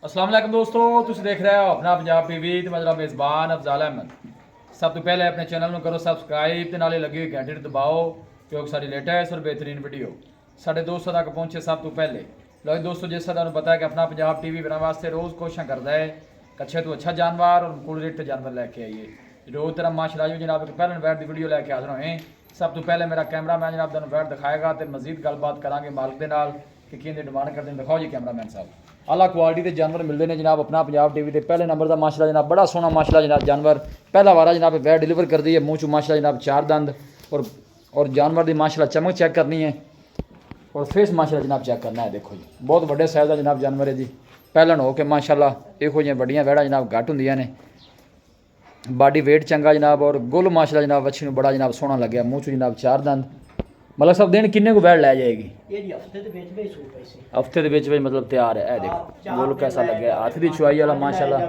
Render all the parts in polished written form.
अस्सलाम वालेकुम दोस्तों, तुम देख रहे हो अपना पंजाब टीवी ते मेरा मेज़बान अफजाल अहमद। सब तो पहले अपने चैनल में करो सबसक्राइब ते नाले लगी हुई घंटी दबाओ क्योंकि सारी लेटेस्ट और बेहतरीन वीडियो साढ़े दोस्तों तक पहुँचे सब तो पहले। लो दोस्तों, जैसा तुम पता है कि अपना पंजाब टीवी बनाने वास्ते रोज़ कोशिश करता है कि अच्छे तो अच्छा जानवर और अनुकूल रेट जानवर लैके आइए। रोज़ तरह माशाअल्लाह जनाब पहले वैट की वीडियो लैके हाजिर होए। सब तो पहले मेरा कैमरा मैन जनाब तुम वैट दिखाएगा तो मजीद गलबात करांगे मालिक के नाल कि की डिमांड करते हैं। दिखाओ जी कैमरा मैन साहब। आला क्वालिटी के जानवर मिलते हैं जनाब अपना पंजाब टीवी के पहले नंबर का माशाअल्लाह जनाब बड़ा सोहना माशाअल्लाह जनाब जानवर पहला वारा जनाब वैट डिलीवर कर दी है। मुँह चू माशाअल्लाह जनाब चार दंद और जानवर की माशाअल्लाह चमक चेक करनी है और फेस माशाअल्लाह जनाब चेक करना है। देखो जी बहुत बड़े साइज का जनाब जानवर है जी। पहलन हो के माशाअल्लाह इहो जिहियां वड्डियां वैड़ा जनाब घट होंदियां ने। बॉडी वेट चंगा जनाब और गुल माशाअल्लाह जनाब अच्छी बड़ा जनाब सोहना लग्या। मुँह चू जनाब चार दंद मतलब सब दिन किन्ने को वैड़ लै जाएगी हफ्ते के मतलब तैयार है। देखो गुल कैसा लगे हाथ की चुआई वाला माशाअल्लाह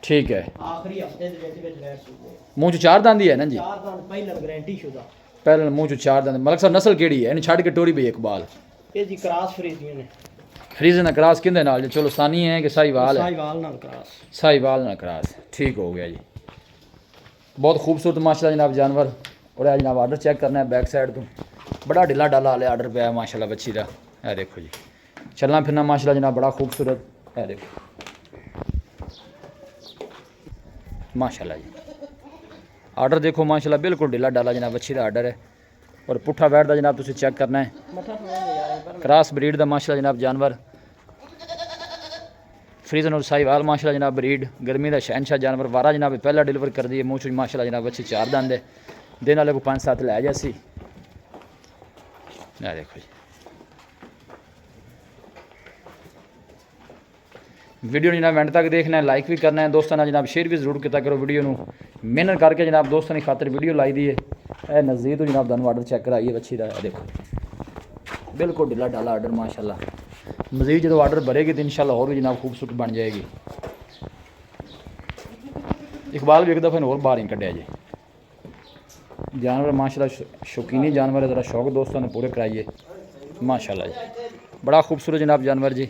ठीक है। मुँह चू चार दंद ही है ना जी। पहले मुँह चू चार दंद मलक साहब नस्ल केड़ी है छड़ के टोरी भी इकबाल फ्रीजन क्रॉस किंदे नाल चलो सानी है कि साहिवाल है साहिवाल ना क्रॉस ठीक हो गया जी। बहुत खूबसूरत माशाअल्लाह जनाब जानवर और है जनाब आर्डर चेक करना है बैक साइड तो बड़ा ढिला डाला वाले आर्डर पे है माशाअल्लाह बच्ची का है। देखो जी चलना फिरना माशाअल्लाह जनाब बड़ा खूबसूरत है। देखो माशाअल्लाह जी आर्डर देखो माशाअल्लाह बिल्कुल ढिला डाला जनाब बच्ची का आर्डर है और पुट्ठा बैठ का जनाब तुम चेक करना है। क्रॉस ब्रीड का माशाअल्लाह जनाब जानवर फ्रीजन और साहिवाल माशाअल्लाह जनाब ब्रीड गर्मी का शहनशाह जानवर वारा जनाब पहला डिलीवर कर दी है। मुँह चू माशाअल्लाह जनाब अच्छी चार दंद है दिन वाले को 5-7 लै जासी। देखो जी वीडियो जनाब एंड तक देखना है लाइक भी करना है दोस्तों जनाब शेयर भी जरूर किया करो वीडियो में मेहनत करके जनाब दोस्तों की खातर वीडियो लाई दी है। नज़दीक तो जनाब तुम आर्डर चेक कराइए अच्छी का देखो बिल्कुल ढिला डाला आर्डर माशाअल्लाह। मजीद जो आर्डर भरेगी तो इंशाल्लाह और भी जनाब खूबसूरत बन जाएगी। इकबाल भी एक दफ़ा और बाहर ही कढ़िया जी जानवर माशाअल्लाह शौकीनी जानवर है। ज़रा शौक दोस्तों ने पूरे कराइए माशाअल्लाह जी बड़ा खूबसूरत जनाब जानवर जी।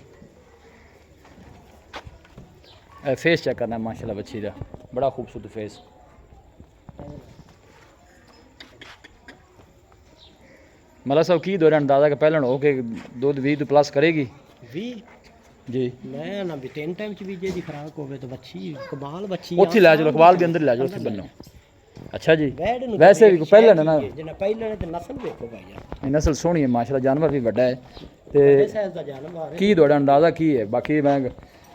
फेस चेक करना है माशाअल्लाह बच्ची का बड़ा खूबसूरत फेस। मतलब सब की दो अंदाजा कि पहले हो के दूध 20 प्लस करेगी 20 जी। मैं ना भी 3 टाइम च भी जे दी खुराक होवे तो बच्ची कमाल बच्ची उठी लै चलो अखबाल भी अंदर लै जाओ बनो। अच्छा जी वैसे भी पहले ना जना पहले ने ते नस्ल देखो भाई नस्ल सोहनी है माशाअल्लाह जानवर भी बड़ा है ते साइज दा जानवर है। की दो अंदाजा की है बाकी मैं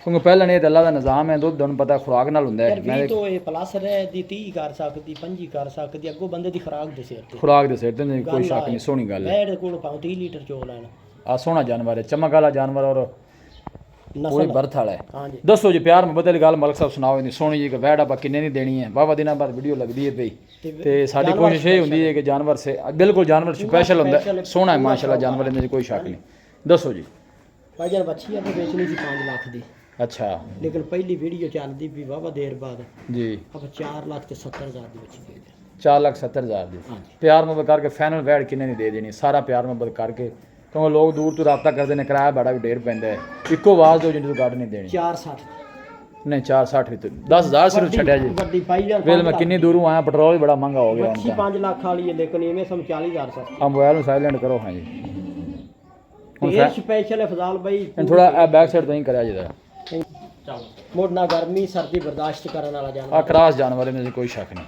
क्योंकि पहले नहीं तो अल्लाह का निज़ाम है दुध तुहानू पता खुराक नाल हुंदा है। मैं तो ये प्लस रह दी 30 कर सकदी 25 कर सकदी अगो बंदे दी खुराक दे सिर ते खुराक दे सिर ते कोई शक नहीं सोहनी गल है। बैठ कोल 30 लीटर चो लेना आ सोहना जानवर है चमक वाला जानवर और पूरी बर्थ वाला है। हां जी दसो जी प्यार मुहब्बत वाली गल मलक साहब सुनाओ इन्नी सोहनी जी कि वैड़ आप किन्ने दी देनी है वावा दिनों बाद वीडियो लगदी है पई ते साडी कोशिश ये हुंदी है कि जानवर से बिल्कुल जानवर स्पेशल हुंदा है सोहना है माशाअल्लाह जानवर इन्ने कोई शक नहीं। दसो जी भाईजान बच्ची अब बेचनी थी 5 लाख दी अच्छा लेकिन पहली वीडियो चलदी भी वावा देर बाद जी अब 4,70,000 दी बच्ची दे दे 4,70,000 दी प्यार मुहब्बत करके फाइनल वैड़ किन्ने दी दे देनी सारा प्यार मुहब्बत करके क्योंकि लोग दूर तो रबता करते हैं किराया बड़ा भी ढेर पैंदा है इको आवाज़ दो जिन्हें गड्ढ नहीं देनी 460 नहीं 460 भी तो 10,000 सिर्फ छड्या जी बड़ी भाईजान वेल मैं किन्नी दूरों आया पेट्रोल भी बड़ा महंगा हो गया बच्ची 5 लाख वाली है लेकिन इवें सम 40,000 सस्ती हम मोबाइल में साइलेंट करो हाँ जी ये स्पेशल है फजाल भाई थोड़ा बैक साइड तो ही कराया जी चलो मोड़ ना गर्मी सर्दी बर्दाश्त करने वाला जानवर आ क्रॉस जानवर में कोई शक नहीं।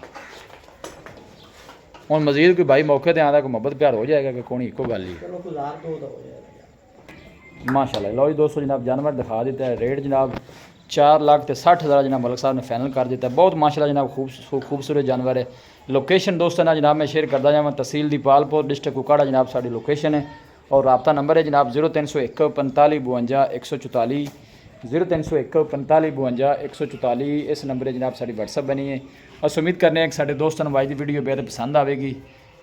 और मजीद कोई भाई मौके ते आंदा कोई मोहब्बत प्यार हो जाएगा कि कौन इको गल ही चलो 1002 तो हो जाएगा माशाल्लाह। लो जी दोस्तों जनाब जानवर दिखा देता है रेट जनाब 4,60,000 जनाब मलक साहब ने फाइनल कर दिता है। बहुत माशाल्लाह जनाब खूबसूरत जानवर है। लोकेशन दोस्तों ना जनाब मैं शेयर करता जावा तहसील दीपालपुर डिस्ट्रिक्ट कुकाड़ा जनाब साड़ी लोकेशन है और रबता नंबर है जनाब 0301 45 52 144 0301 45 52 144 इस नंबर जनाब साड़ी व्हाट्सअप बनी है। और उम्मीद करने हैं कि साढ़े दोस्तों वाई की वीडियो बेहद पसंद आएगी।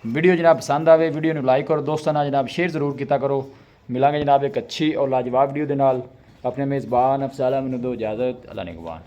वीडियो जनाब पसंद आए वीडियो में लाइक करो दोस्तों जनाब शेयर जरूर किया करो। मिलांगे जनाब एक अच्छी और लाजवाब वीडियो के नाल। अपने मेज़बान अफजाल अहमद दो इजाज़त अल्लाह निगहबान।